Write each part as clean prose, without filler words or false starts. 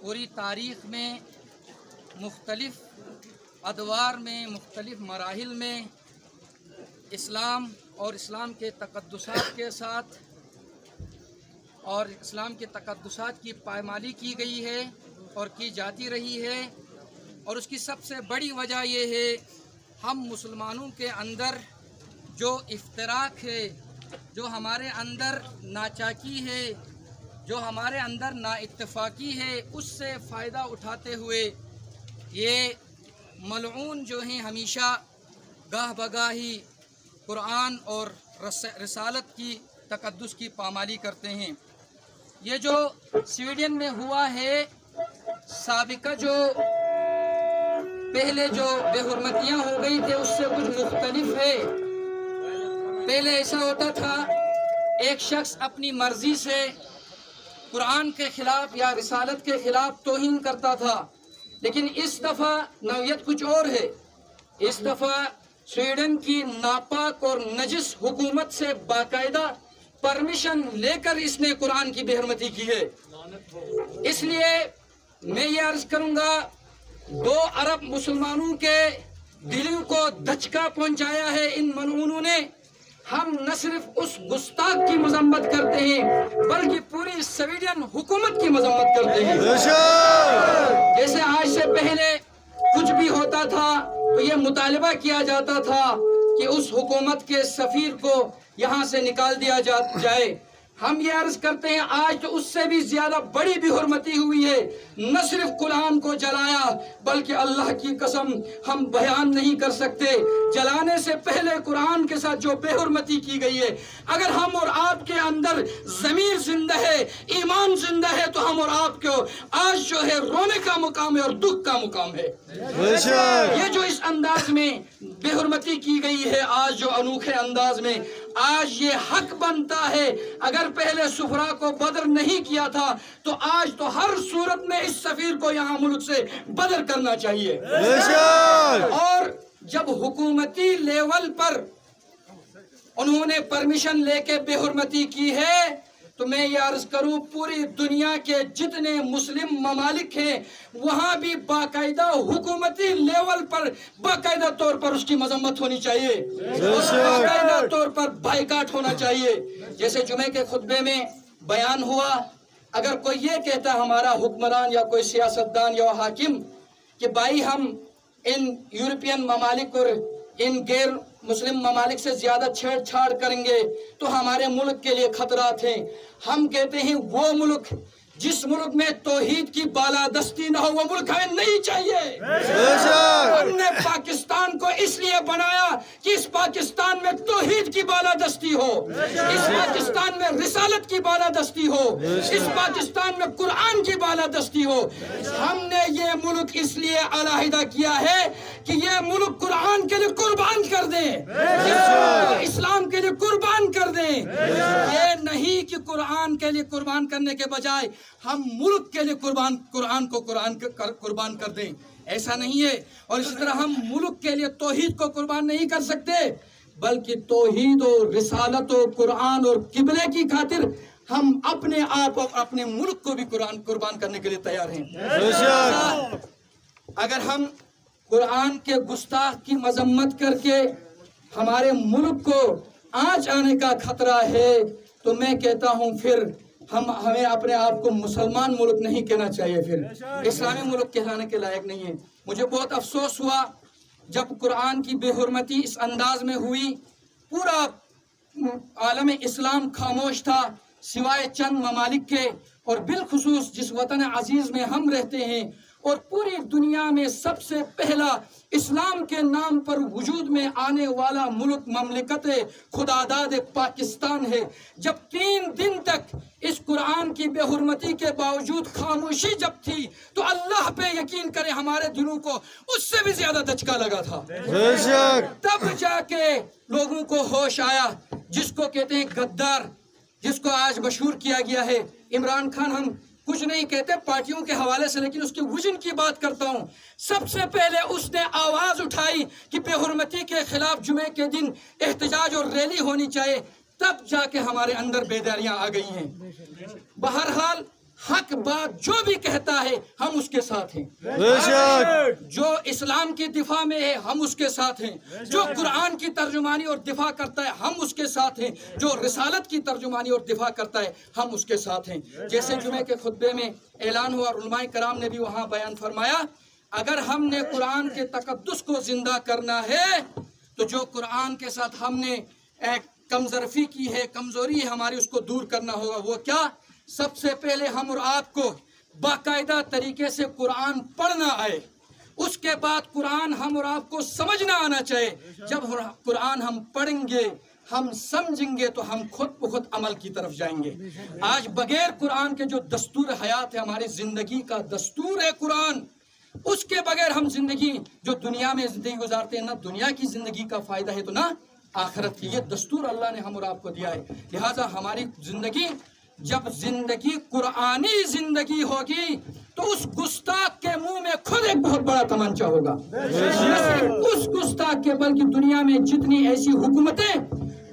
पूरी तारीख़ में मुख्तलिफ़ अदवार में मुख्तलिफ़ मराहिल में इस्लाम और इस्लाम के तक़द्दुसात के साथ और इस्लाम के तक़द्दुसात की पायमाली की गई है और की जाती रही है। और उसकी सबसे बड़ी वजह ये है, हम मुसलमानों के अंदर जो इफ्तराक है, जो हमारे अंदर नाचाकी है, जो हमारे अंदर नाइत्तफ़ाक़ी है, उससे फ़ायदा उठाते हुए ये मलऊन जो हैं हमेशा गाह बगाही कुरान और रिसालत की तक़द्दुस की पामाली करते हैं। ये जो स्वीडन में हुआ है, साबिका जो पहले जो बेहुरमतियाँ हो गई थे उससे कुछ मुख्तलिफ है। पहले ऐसा होता था, एक शख्स अपनी मर्ज़ी से कुरान के ख़िलाफ़ या रिसालत के ख़िलाफ़ तौहीन करता था, लेकिन इस दफ़ा नौयत कुछ और है। इस दफ़ा स्वीडन की नापाक और नजिस हुकूमत से बाकायदा परमिशन लेकर इसने कुरान की बेहुरमती की है। इसलिए मैं ये अर्ज़ करूँगा, 2 अरब मुसलमानों के दिलों को धचका पहुँचाया है इन मलऊनों ने। हम न सिर्फ उस गुस्ताख की मजम्मत करते हैं बल्कि पूरी स्वीडन हुकूमत की मजम्मत करते हैं। जैसे आज से पहले कुछ भी होता था तो ये मुतालबा किया जाता था कि उस हुकूमत के सफ़ीर को यहाँ से निकाल दिया जाए। हम ये अर्ज़ करते हैं, आज तो उससे भी ज़्यादा बड़ी बेहुरमती हुई है। न सिर्फ कुरान को जलाया बल्कि अल्लाह की कसम हम बयान नहीं कर सकते, जलाने से पहले कुरान के साथ जो बेहुरमती की गई है। अगर हम और आपके अंदर ज़मीर जिंदा है, ईमान जिंदा है, तो हम और आपको आज जो है रोने का मुकाम है और दुख का मुकाम है। ये जो इस अंदाज में बेहुरमती की गई है, आज जो अनोखे अंदाज में, आज ये हक बनता है, अगर पहले सुफरा को बदर नहीं किया था तो आज तो हर सूरत में इस सफीर को यहाँ मुल्क से बदर करना चाहिए। और जब हुकूमती लेवल पर उन्होंने परमिशन लेके बेहुरमती की है तो मैं ये अर्ज करूं, पूरी दुनिया के जितने मुस्लिम ममालिक हैं वहां भी बाकायदा हुकूमती लेवल पर बाकायदा तौर पर उसकी मजम्मत होनी चाहिए, बाकायदा तौर पर बाइकाट होना चाहिए। जैसे जुमे के खुतबे में बयान हुआ, अगर कोई ये कहता हमारा हुक्मरान या कोई सियासतदान या हाकिम कि भाई हम इन यूरोपियन ममालिक और इन गैर मुस्लिम ममालिक से ज्यादा छेड़छाड़ करेंगे तो हमारे मुल्क के लिए खतरात हैं, हम कहते हैं वो मुल्क जिस मुल्क में तौहीद की बालादस्ती न हो वो मुल्क हमें नहीं चाहिए। हमने पाकिस्तान को इसलिए बनाया कि इस पाकिस्तान में तौहीद की बालादस्ती हो, इस पाकिस्तान में रिसालत की बालादस्ती हो, इस पाकिस्तान में कुरान की बालादस्ती हो। हमने ये मुल्क इसलिए अलहदा किया है कि ये मुल्क कुरान के लिए कुर्बान कर दे, इस्लाम के लिए कुर्बान कर दे। ये नहीं कि कुरान के लिए कुर्बान करने के बजाय हम मुल्क के लिए कुरान को कुर्बान कर दें, ऐसा नहीं है। और इसी तरह हम मुल्क के लिए तौहीद को कुर्बान नहीं कर सकते बल्कि तौहीद और रिसालत और कुरान और किबले की खातिर हम अपने आप और अपने मुल्क को भी कुर्बान करने के लिए तैयार हैं। अगर हम कुरान के गुस्ताख की मजम्मत करके हमारे मुल्क को आंच आने का खतरा है तो मैं कहता हूं फिर हमें अपने आप को मुसलमान मुल्क नहीं कहना चाहिए, फिर इस्लामी मुल्क कहलाने के लायक नहीं है। मुझे बहुत अफसोस हुआ जब कुरान की बेहुरमती इस अंदाज में हुई, पूरा आलम इस्लाम खामोश था सिवाय चंद ममालिक के, और बिलखुसूस जिस वतन अजीज में हम रहते हैं और पूरी दुनिया में सबसे पहला इस्लाम के नाम पर वजूद में आने वाला मुल्क ममलिकत खुदादाद पाकिस्तान है। जब 3 दिन तक इस कुरान की बेहुरमती के बावजूद खामोशी जब थी तो अल्लाह पे यकीन करें हमारे दिलों को उससे भी ज्यादा धचका लगा था। तब जाके लोगों को होश आया, जिसको कहते हैं गद्दार, जिसको आज मशहूर किया गया है इमरान खान। हम कुछ नहीं कहते पार्टियों के हवाले से, लेकिन उसके विजन की बात करता हूं। सबसे पहले उसने आवाज उठाई कि बेहुरमती के खिलाफ जुमे के दिन एहतजाज और रैली होनी चाहिए, तब जाके हमारे अंदर बेदारियां आ गई हैं। बहरहाल حق بات جو بھی کہتا ہے ہم اس کے ساتھ ہیں، جو اسلام کی دفاع میں ہے ہم اس کے ساتھ ہیں، جو قرآن کی ترجمانی اور دفاع کرتا ہے ہم اس کے ساتھ ہیں، جو رسالت کی ترجمانی اور دفاع کرتا ہے ہم اس کے ساتھ ہیں۔ جیسے جمعے کے خطبے میں اعلان ہوا اور علماء کرام نے بھی وہاں بیان فرمایا، اگر ہم نے قرآن کے تقدس کو زندہ کرنا ہے تو جو قرآن کے ساتھ ہم نے کمزرفی کی ہے، کمزوری ہے ہماری، اس کو دور کرنا ہوگا۔ وہ کیا؟ سب سے پہلے ہم اور آپ کو باقاعدہ طریقے سے قرآن پڑھنا آئے، اس کے بعد قرآن ہم اور آپ کو سمجھنا آنا چاہیے۔ جب قرآن ہم پڑھیں گے، ہم سمجھیں گے تو ہم خود بخود عمل کی طرف جائیں گے۔ آج بغیر قرآن کے جو دستور حیات ہے، ہماری زندگی کا دستور ہے قرآن، اس کے بغیر ہم زندگی جو دنیا میں زندگی گزارتے ہیں، نہ دنیا کی زندگی کا فائدہ ہے تو نہ آخرت کی۔ یہ دستور اللہ نے ہم اور آپ کو دیا ہے، لہٰذا ہماری زندگی جب زندگی قرآنی زندگی ہوگی تو اس گستاخ کے منہ میں خود ایک بہت بڑا تمانچہ ہوگا۔ نہ صرف اس گستاخ کے بلکہ دنیا میں جتنی ایسی حکومتیں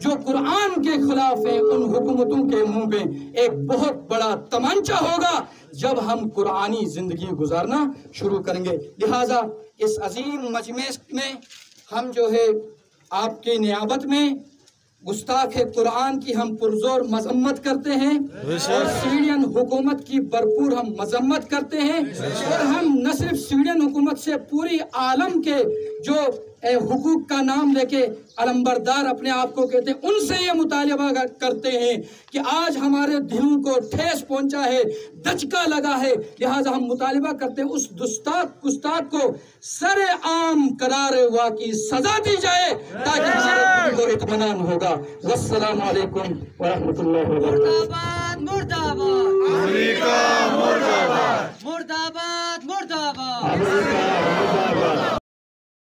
جو قرآن کے خلاف ہیں، ان حکومتوں کے منہ میں ایک بہت بڑا تمانچہ ہوگا جب ہم قرآنی زندگی گزارنا شروع کریں گے۔ لہٰذا اس عظیم مجمع میں ہم جو ہے آپ کی نیابت میں گستاخ قرآن کی ہم پرزور مذمت کرتے ہیں، اور سویڈین حکومت کی بھرپور ہم مذمت کرتے ہیں، اور ہم نہ صرف سویڈین حکومت سے پوری عالم کے جو حقوق کا نام لے کے علمبردار اپنے آپ کو کہتے ہیں، ان سے یہ مطالبہ کرتے ہیں کہ آج ہمارے دلوں کو ٹھیس پہنچا ہے، دھچکا لگا ہے، لہٰذا ہم مطالبہ کرتے ہیں اس گستاخ کو سر عام قرار واقعی سزا دی جائے تاکہ ہمارے دل کو اطمینان ہوگا۔ والسلام علیکم ورحمۃ اللہ وبرکاتہ۔ مرداباد امریکہ، مرداباد مرداباد مرداباد۔